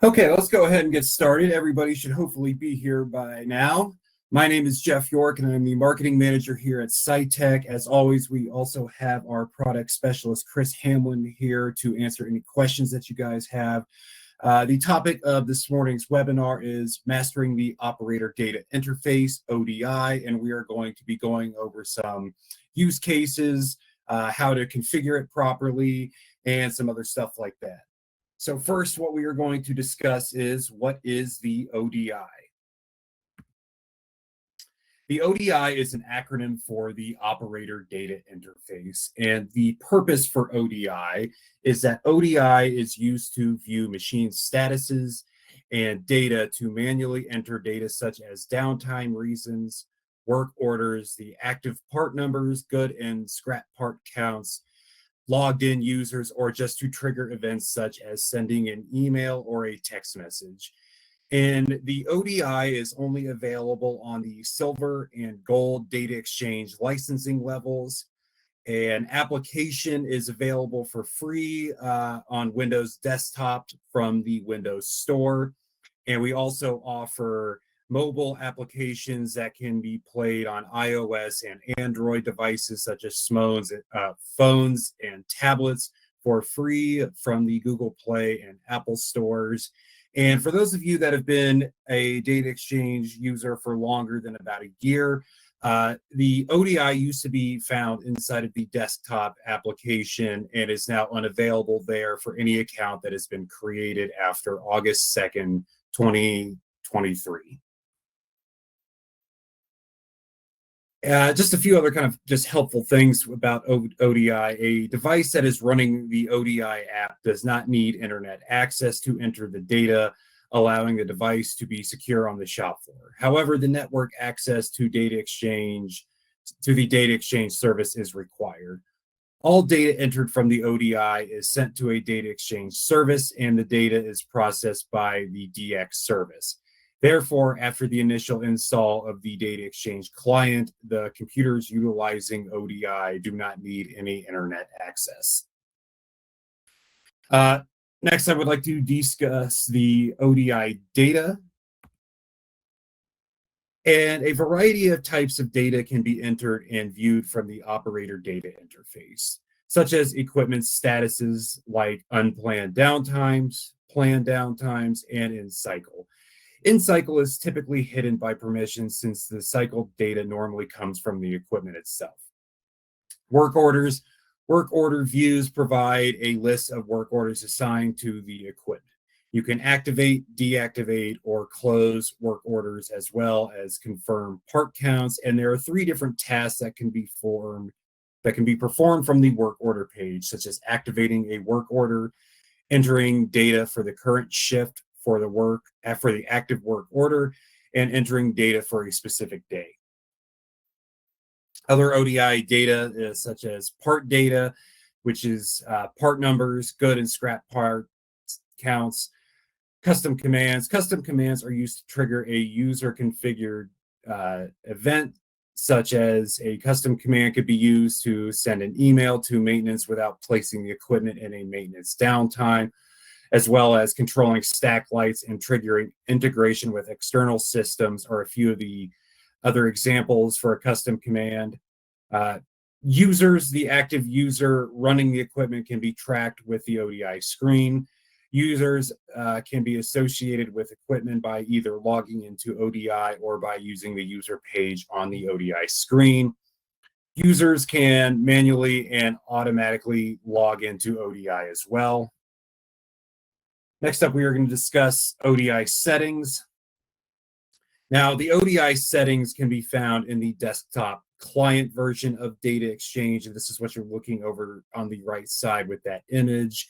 Okay, let's go ahead and get started. Everybody should hopefully be here by now. My name is Jeff York, and I'm the marketing manager here at Scytec. As always, we also have our product specialist, Chris Hamlin, here to answer any questions that you guys have. The topic of this morning's webinar is Mastering the Operator Data Interface, ODI, and we are going to be going over some use cases, how to configure it properly, and some other stuff like that. So first, what we are going to discuss is what is the ODI? The ODI is an acronym for the Operator Data Interface, and the purpose for ODI is that ODI is used to view machine statuses and data to manually enter data such as downtime reasons, work orders, the active part numbers, good and scrap part counts, logged in users, or just to trigger events such as sending an email or a text message. And the ODI is only available on the Silver and Gold DataXchange licensing levels. An application is available for free on Windows Desktop from the Windows Store. And we also offer mobile applications that can be played on iOS and Android devices such as phones and tablets for free from the Google Play and Apple stores. And for those of you that have been a DataXchange user for longer than about a year, the ODI used to be found inside of the desktop application and is now unavailable there for any account that has been created after August 2nd, 2023. Just a few other kind of just helpful things about ODI. A device that is running the ODI app does not need internet access to enter the data, allowing the device to be secure on the shop floor. However, the network access to the DataXchange service is required. All data entered from the ODI is sent to a DataXchange service, and the data is processed by the DX service. Therefore, after the initial install of the DataXchange client, the computers utilizing ODI do not need any internet access. Next, I would like to discuss the ODI data. And a variety of types of data can be entered and viewed from the operator data interface, such as equipment statuses like unplanned downtimes, planned downtimes, and in cycle. In cycle is typically hidden by permissions since the cycle data normally comes from the equipment itself. Work orders. Work order views provide a list of work orders assigned to the equipment. You can activate, deactivate, or close work orders as well as confirm part counts. And there are 3 different tasks that can be performed from the work order page, such as activating a work order, entering data for the current shift for the active work order, and entering data for a specific day. Other ODI data such as part data, which is part numbers, good and scrap part counts, custom commands. Custom commands are used to trigger a user configured event, such as a custom command could be used to send an email to maintenance without placing the equipment in a maintenance downtime, as well as controlling stack lights and triggering integration with external systems are a few of the other examples for a custom command. Users, the active user running the equipment can be tracked with the ODI screen. Users can be associated with equipment by either logging into ODI or by using the user page on the ODI screen. Users can manually and automatically log into ODI as well. Next up, we are going to discuss ODI settings. Now, the ODI settings can be found in the desktop client version of DataXchange, and this is what you're looking over on the right side with that image.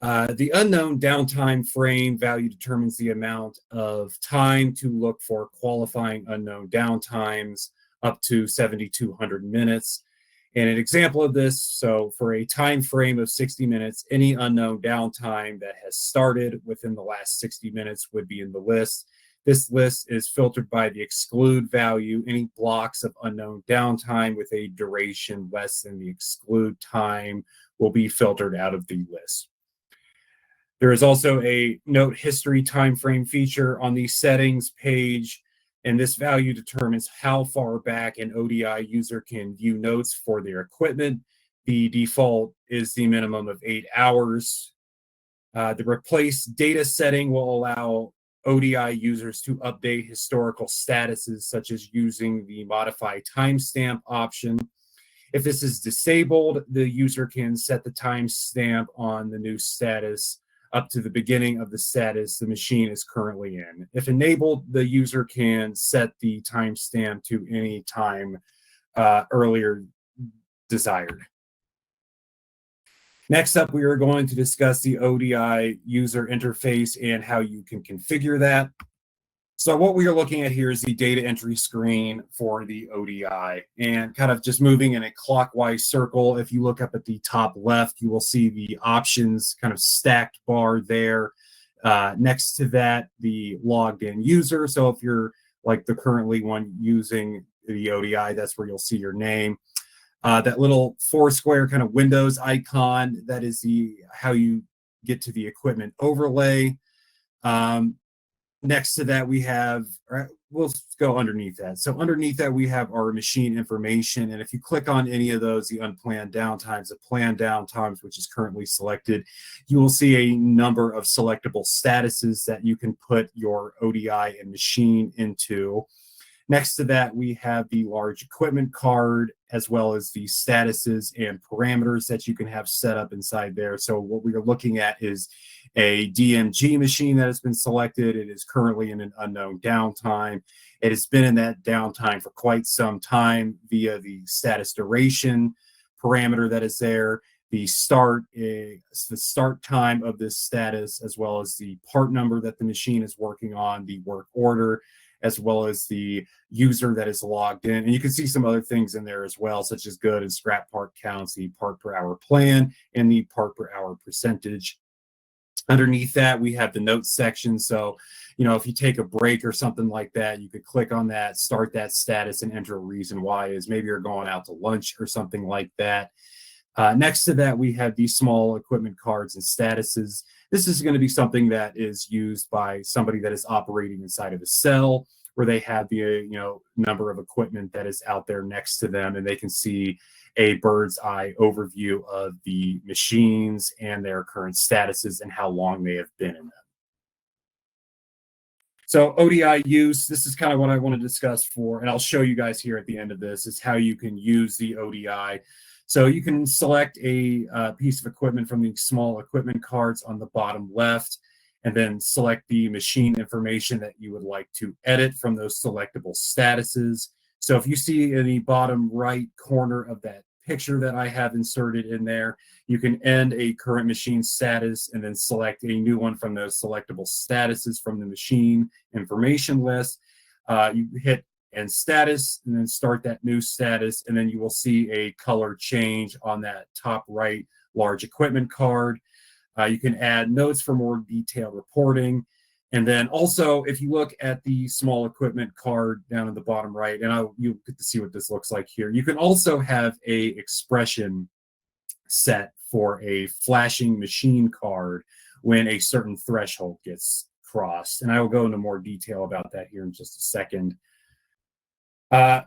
The unknown downtime frame value determines the amount of time to look for qualifying unknown downtimes up to 7,200 minutes. And an example of this, so for a time frame of 60 minutes, any unknown downtime that has started within the last 60 minutes would be in the list. This list is filtered by the exclude value. Any blocks of unknown downtime with a duration less than the exclude time will be filtered out of the list. There is also a note history timeframe feature on the settings page, and this value determines how far back an ODI user can view notes for their equipment. The default is the minimum of 8 hours. The replace data setting will allow ODI users to update historical statuses, such as using the modify timestamp option. If this is disabled, the user can set the timestamp on the new status up to the beginning of the status the machine is currently in. If enabled, the user can set the timestamp to any time earlier desired. Next up, we are going to discuss the ODI user interface and how you can configure that. So what we are looking at here is the data entry screen for the ODI, and kind of just moving in a clockwise circle. If you look up at the top left, you will see the options kind of stacked bar there. Next to that, the logged in user. So if you're like the currently one using the ODI, that's where you'll see your name. That little four square kind of Windows icon, that is how you get to the equipment overlay. Next to that, we have, we'll go underneath that. So underneath that, we have our machine information. And if you click on any of those, the unplanned downtimes, the planned downtimes, which is currently selected, you will see a number of selectable statuses that you can put your ODI and machine into. Next to that, we have the large equipment card, as well as the statuses and parameters that you can have set up inside there. So what we are looking at is a DMG machine that has been selected. It is currently in an unknown downtime. It has been in that downtime for quite some time via the status duration parameter that is there, the start time of this status, as well as the part number that the machine is working on, the work order, as well as the user that is logged in. And you can see some other things in there as well, such as good and scrap part counts, the part per hour plan, and the part per hour percentage. Underneath that, we have the notes section. So, if you take a break or something like that, you could click on that, start that status, and enter a reason why is maybe you're going out to lunch or something like that. Next to that, we have these small equipment cards and statuses. This is going to be something that is used by somebody that is operating inside of a cell, where they have the number of equipment that is out there next to them, and they can see a bird's eye overview of the machines and their current statuses and how long they have been in them. So ODI use, this is kind of what I want to discuss for, and I'll show you guys here at the end of this, is how you can use the ODI. So you can select a piece of equipment from the small equipment cards on the bottom left, and then select the machine information that you would like to edit from those selectable statuses. So if you see in the bottom right corner of that picture that I have inserted in there, you can end a current machine status and then select a new one from those selectable statuses from the machine information list. You hit end status and then start that new status, and then you will see a color change on that top right large equipment card. You can add notes for more detailed reporting. And then also, if you look at the small equipment card down at the bottom right, and you'll get to see what this looks like here, you can also have a expression set for a flashing machine card when a certain threshold gets crossed. And I will go into more detail about that here in just a second.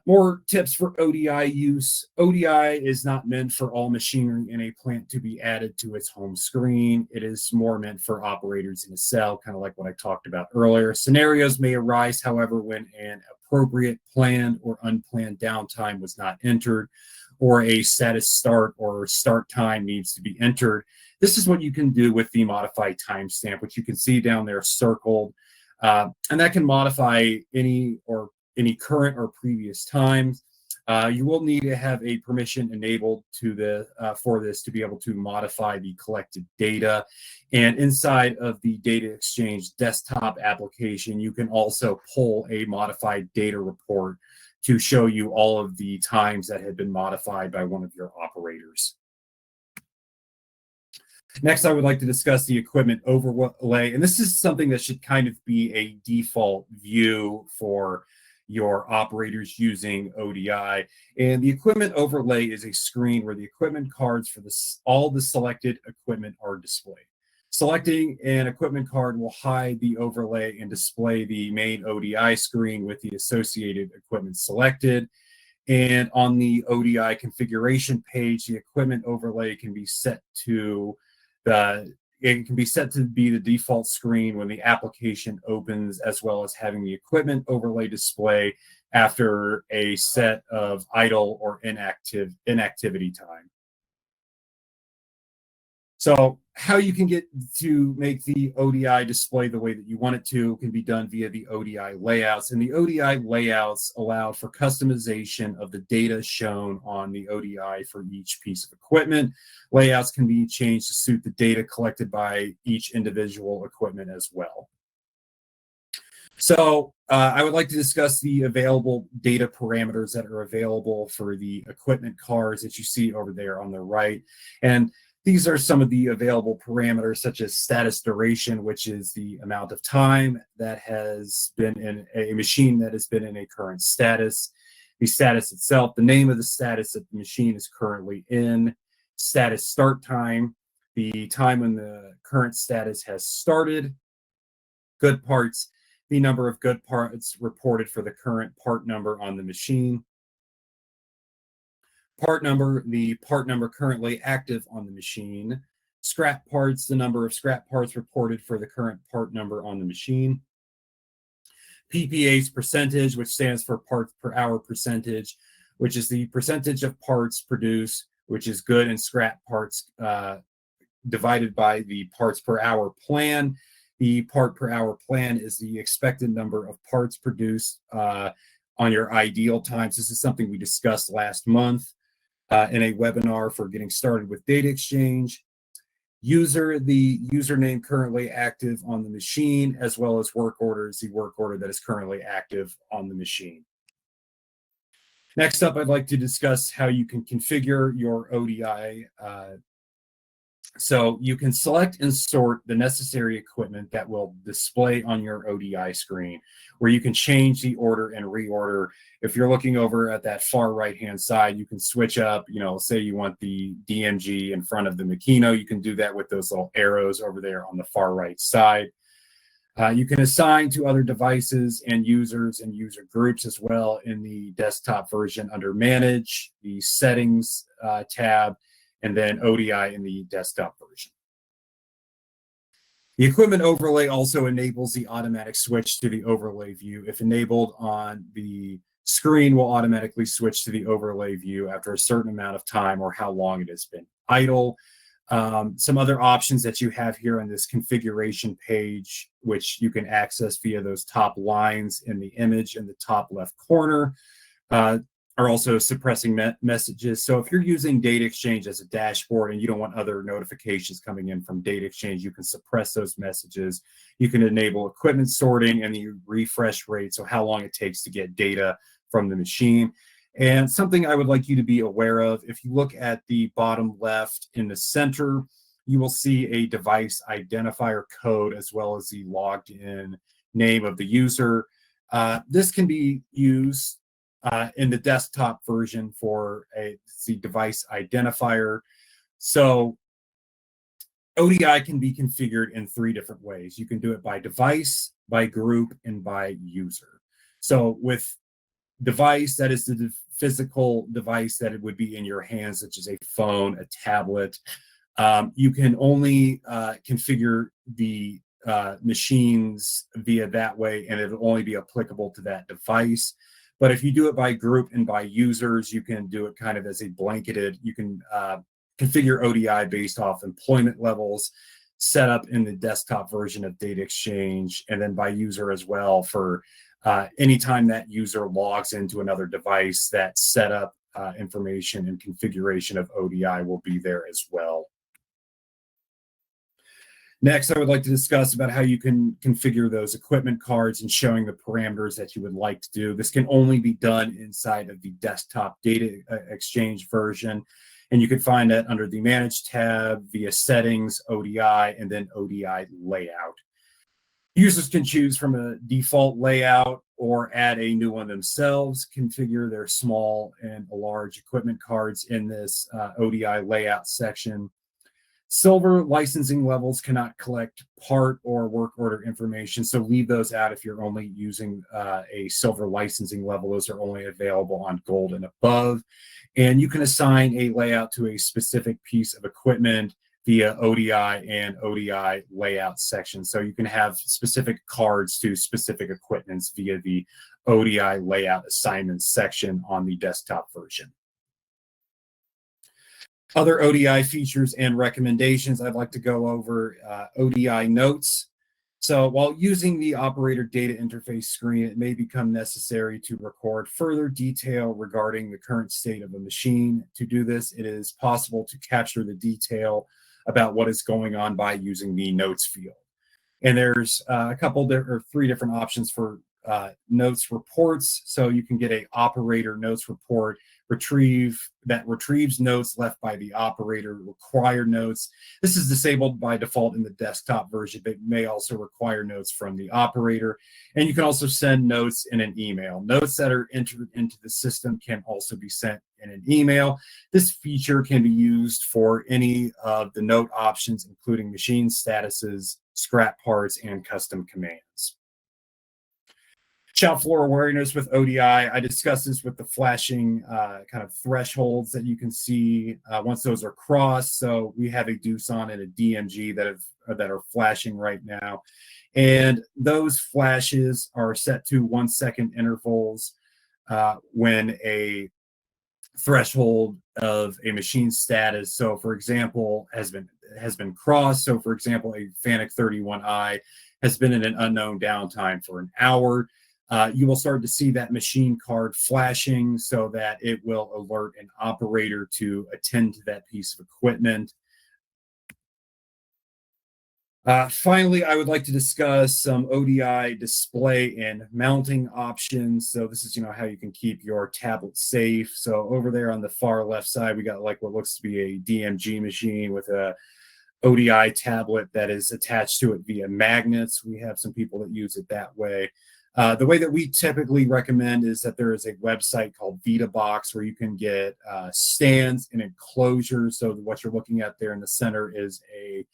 More tips for ODI use. ODI is not meant for all machinery in a plant to be added to its home screen. It is more meant for operators in a cell, kind of like what I talked about earlier. Scenarios may arise, however, when an appropriate planned or unplanned downtime was not entered, or a status start or start time needs to be entered. This is what you can do with the modify timestamp, which you can see down there circled. And that can modify any current or previous times. You will need to have a permission enabled for this to be able to modify the collected data. And inside of the DataXchange desktop application, you can also pull a modified data report to show you all of the times that have been modified by one of your operators. Next, I would like to discuss the equipment overlay. And this is something that should kind of be a default view for your operators using ODI. And the equipment overlay is a screen where the equipment cards for all the selected equipment are displayed. Selecting an equipment card will hide the overlay and display the main ODI screen with the associated equipment selected. And on the ODI configuration page, the equipment overlay can be set to be the default screen when the application opens, as well as having the equipment overlay display after a set of idle or inactivity time. So how you can get to make the ODI display the way that you want it to can be done via the ODI layouts. And the ODI layouts allow for customization of the data shown on the ODI for each piece of equipment. Layouts can be changed to suit the data collected by each individual equipment as well. So I would like to discuss the available data parameters that are available for the equipment cards that you see over there on the right. And these are some of the available parameters, such as status duration, which is the amount of time that has been in a machine that has been in a current status. The status itself, the name of the status that the machine is currently in. Status start time, the time when the current status has started. Good parts, the number of good parts reported for the current part number on the machine. Part number, the part number currently active on the machine. Scrap parts, the number of scrap parts reported for the current part number on the machine. PPA's percentage, which stands for parts per hour percentage, which is the percentage of parts produced, which is good and scrap parts divided by the parts per hour plan. The part per hour plan is the expected number of parts produced on your ideal times. This is something we discussed last month in a webinar for getting started with DataXchange. User, the username currently active on the machine, as well as work orders, the work order that is currently active on the machine. Next up, I'd like to discuss how you can configure your ODI. So you can select and sort the necessary equipment that will display on your ODI screen, where you can change the order and reorder. If you're looking over at that far right-hand side, you can switch up, say you want the DMG in front of the Makino, you can do that with those little arrows over there on the far right side. You can assign to other devices and users and user groups as well in the desktop version under Manage, the Settings tab, and then ODI in the desktop version. The equipment overlay also enables the automatic switch to the overlay view. If enabled on the screen, will automatically switch to the overlay view after a certain amount of time or how long it has been idle. Some other options that you have here on this configuration page, which you can access via those top lines in the image in the top left corner, are also suppressing messages. So if you're using DataXchange as a dashboard and you don't want other notifications coming in from DataXchange, you can suppress those messages. You can enable equipment sorting and the refresh rate, so how long it takes to get data from the machine. And something I would like you to be aware of, if you look at the bottom left in the center, you will see a device identifier code as well as the logged in name of the user. This can be used in the desktop version for the device identifier. So ODI can be configured in 3 different ways. You can do it by device, by group, and by user. So with device, that is the physical device that it would be in your hands, such as a phone, a tablet. You can only configure the machines via that way, and it'll only be applicable to that device. But if you do it by group and by users, you can do it kind of as a blanketed, you can configure ODI based off employment levels, set up in the desktop version of DataXchange, and then by user as well for anytime that user logs into another device, that setup information and configuration of ODI will be there as well. Next, I would like to discuss about how you can configure those equipment cards and showing the parameters that you would like to do. This can only be done inside of the desktop DataXchange version, and you can find that under the Manage tab via Settings, ODI, and then ODI Layout. Users can choose from a default layout or add a new one themselves, configure their small and large equipment cards in this ODI layout section. Silver licensing levels cannot collect part or work order information, so leave those out if you're only using a silver licensing level. Those are only available on gold and above. And you can assign a layout to a specific piece of equipment via ODI and ODI layout section. So you can have specific cards to specific equipments via the ODI layout assignments section on the desktop version. Other ODI features and recommendations, I'd like to go over ODI notes. So while using the operator data interface screen, it may become necessary to record further detail regarding the current state of a machine. To do this, it is possible to capture the detail about what is going on by using the notes field. And there's a couple or three different options for notes reports. So you can get a operator notes report that retrieves notes left by the operator. Require notes. This is disabled by default in the desktop version, but may also require notes from the operator. And you can also send notes in an email. Notes that are entered into the system can also be sent in an email. This feature can be used for any of the note options, including machine statuses, scrap parts, and custom commands. Shop floor awareness with ODI. I discussed this with the flashing kind of thresholds that you can see once those are crossed. So we have a Doosan and a DMG that are flashing right now. And those flashes are set to 1 second intervals when a threshold of a machine status, so for example, has been crossed. So for example, a FANUC 31i has been in an unknown downtime for an hour. You will start to see that machine card flashing so that it will alert an operator to attend to that piece of equipment. Finally, I would like to discuss some ODI display and mounting options. So this is, how you can keep your tablet safe. So over there on the far left side, we got like what looks to be a DMG machine with a ODI tablet that is attached to it via magnets. We have some people that use it that way. The way that we typically recommend is that there is a website called VitaBox where you can get stands and enclosures. So what you're looking at there in the center is a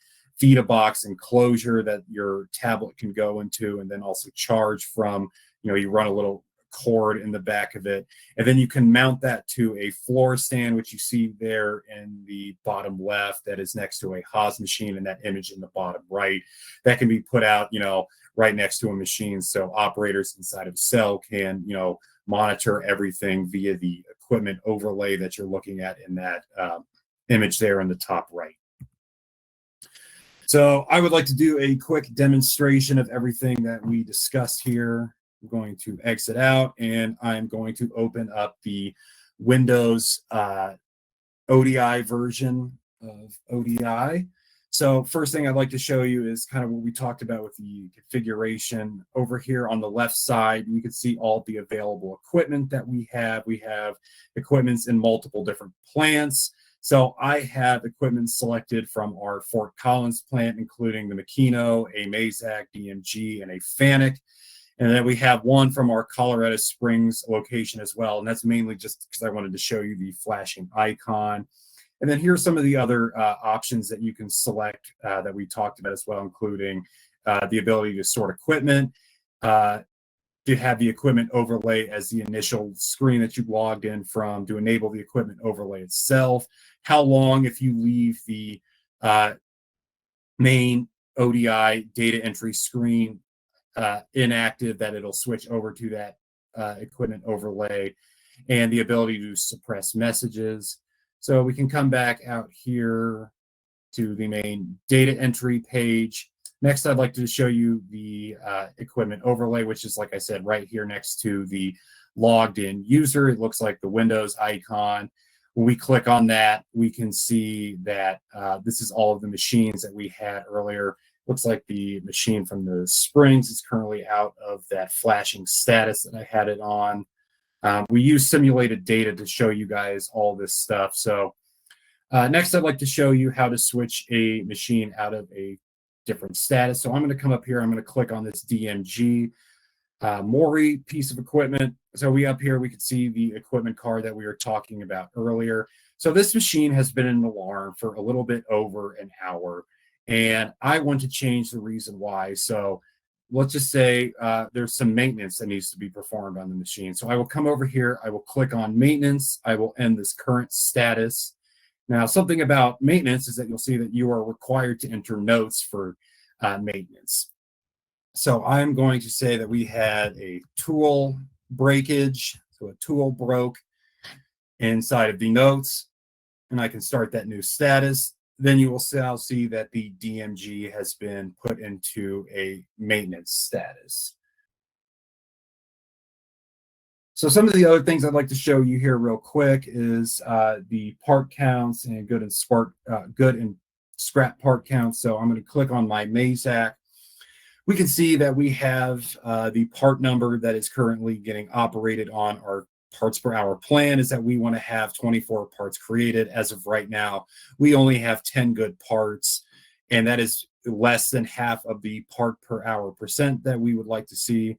VitaBox enclosure that your tablet can go into and then also charge from. You run a little cord in the back of it, and then you can mount that to a floor stand, which you see there in the bottom left that is next to a Haas machine, and that image in the bottom right that can be put out right next to a machine, so operators inside of a cell can monitor everything via the equipment overlay that you're looking at in that image there in the top right. So I would like to do a quick demonstration of everything that we discussed here. I'm going to exit out, and I'm going to open up the Windows ODI version of ODI. So first thing I'd like to show you is kind of what we talked about with the configuration. Over here on the left side, you can see all the available equipment that we have. We have equipments in multiple different plants. So I have equipment selected from our Fort Collins plant, including the Makino, a Mazak, DMG, and a FANUC. And then we have one from our Colorado Springs location as well. And that's mainly just because I wanted to show you the flashing icon. And then here's some of the other options that you can select that we talked about as well, including the ability to sort equipment, to have the equipment overlay as the initial screen that you logged in from, to enable the equipment overlay itself, how long if you leave the main ODI data entry screen inactive, that it'll switch over to that equipment overlay, and the ability to suppress messages. So we can come back out here to the main data entry page. Next, I'd like to show you the equipment overlay, which is, like I said, right here next to the logged in user. It looks like the Windows icon. When we click on that, we can see that this is all of the machines that we had earlier. Looks like the machine from the Springs is currently out of that flashing status that I had it on. We use simulated data to show you guys all this stuff. So next, I'd like to show you how to switch a machine out of a different status. So I'm going to come up here. I'm going to click on this DMG Mori piece of equipment. So up here, we can see the equipment card that we were talking about earlier. So this machine has been in an alarm for a little bit over an hour, and I want to change the reason why. So let's just say there's some maintenance that needs to be performed on the machine. So I will come over here, I will click on maintenance, I will end this current status. Now, something about maintenance is that you'll see that you are required to enter notes for maintenance. So I'm going to say that we had a tool breakage, so a tool broke inside of the notes, and I can start that new status. Then you will see that the DMG has been put into a maintenance status. So some of the other things I'd like to show you here real quick is the part counts and good and scrap part counts. So I'm going to click on my Mazak. We can see that we have the part number that is currently getting operated on our parts per hour plan is that we want to have 24 parts created. As of right now, we only have 10 good parts, and that is less than half of the part per hour percent that we would like to see.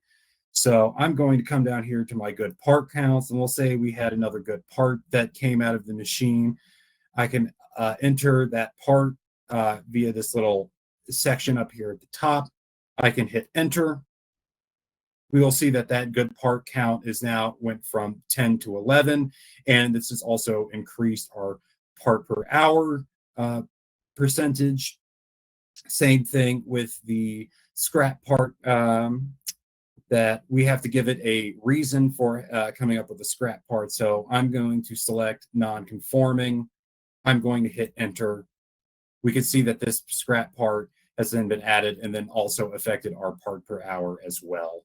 So I'm going to come down here to my good part counts, and we'll say we had another good part that came out of the machine. I can enter that part via this little section up here at the top. I can hit enter. We will see that that good part count is now went from 10 to 11, and this has also increased our part per hour percentage. Same thing with the scrap part, that we have to give it a reason for coming up with a scrap part. So I'm going to select non-conforming. I'm going to hit enter. We can see that this scrap part has then been added and then also affected our part per hour as well.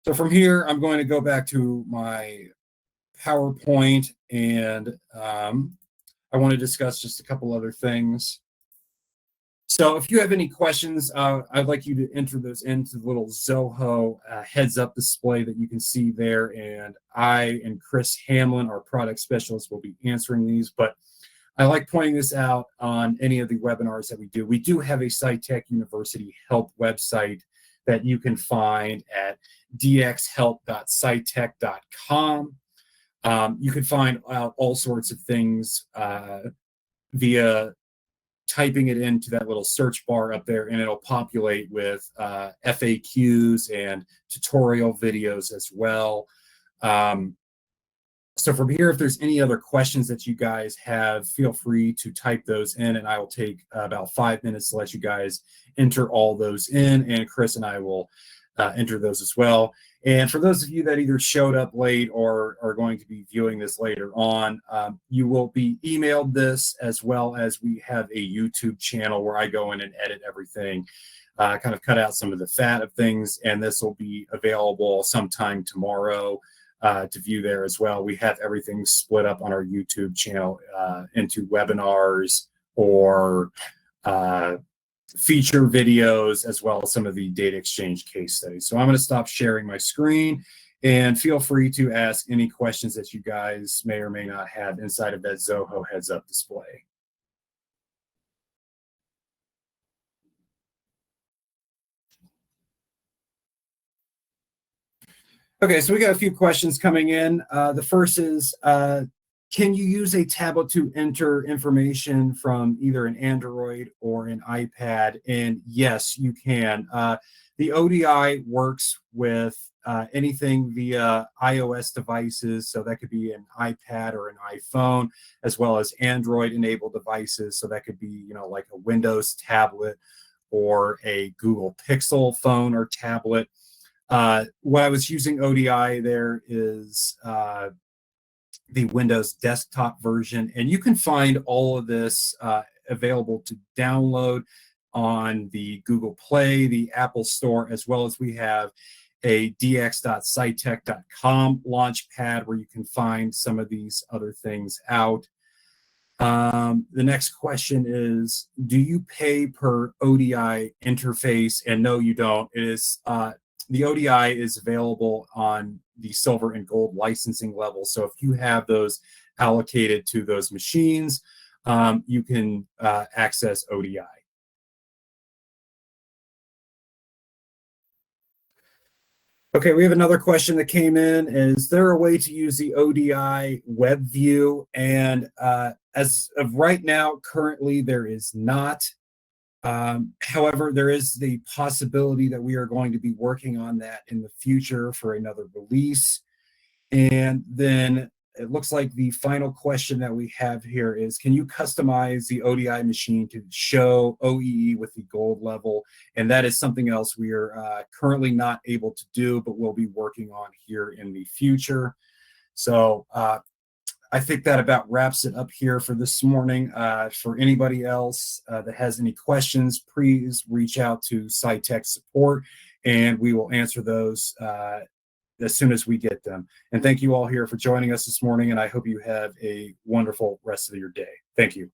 So from here, I'm going to go back to my PowerPoint, and I want to discuss just a couple other things. So if you have any questions, I'd like you to enter those into the little Zoho heads-up display that you can see there, and I and Chris Hamlin, our product specialist, will be answering these. But I like pointing this out on any of the webinars that we do. We do have a Scytec University help website that you can find at dxhelp.scytec.com. You can find out all sorts of things via typing it into that little search bar up there, and it'll populate with FAQs and tutorial videos as well. So from here, if there's any other questions that you guys have, feel free to type those in, and I will take about 5 minutes to let you guys enter all those in, and Chris and I will enter those as well. And for those of you that either showed up late or are going to be viewing this later on, you will be emailed this, as well as we have a YouTube channel where I go in and edit everything, kind of cut out some of the fat of things, and this will be available sometime tomorrow to view there as well. We have everything split up on our YouTube channel into webinars or feature videos, as well as some of the data exchange case studies. So I'm going to stop sharing my screen, and feel free to ask any questions that you guys may or may not have inside of that Zoho heads up display. Okay, so we got a few questions coming in. The first is, can you use a tablet to enter information from either an Android or an iPad? And yes, you can. The ODI works with anything via iOS devices, so that could be an iPad or an iPhone, as well as Android-enabled devices, so that could be, like a Windows tablet or a Google Pixel phone or tablet. What I was using ODI there is the Windows desktop version, and you can find all of this available to download on the Google Play, the Apple Store, as well as we have a dx.scytec.com launch pad where you can find some of these other things out. The next question is, do you pay per ODI interface? And no, you don't. It is the ODI is available on the silver and gold licensing level. So if you have those allocated to those machines, you can access ODI. Okay, we have another question that came in. Is there a way to use the ODI web view? And as of right now, currently there is not. However, there is the possibility that we are going to be working on that in the future for another release. And then it looks like the final question that we have here is, can you customize the ODI machine to show OEE with the gold level? And that is something else we are currently not able to do, but we'll be working on here in the future. So I think that about wraps it up here for this morning. For anybody else that has any questions, please reach out to Scytec support, and we will answer those as soon as we get them. And thank you all here for joining us this morning, and I hope you have a wonderful rest of your day. Thank you.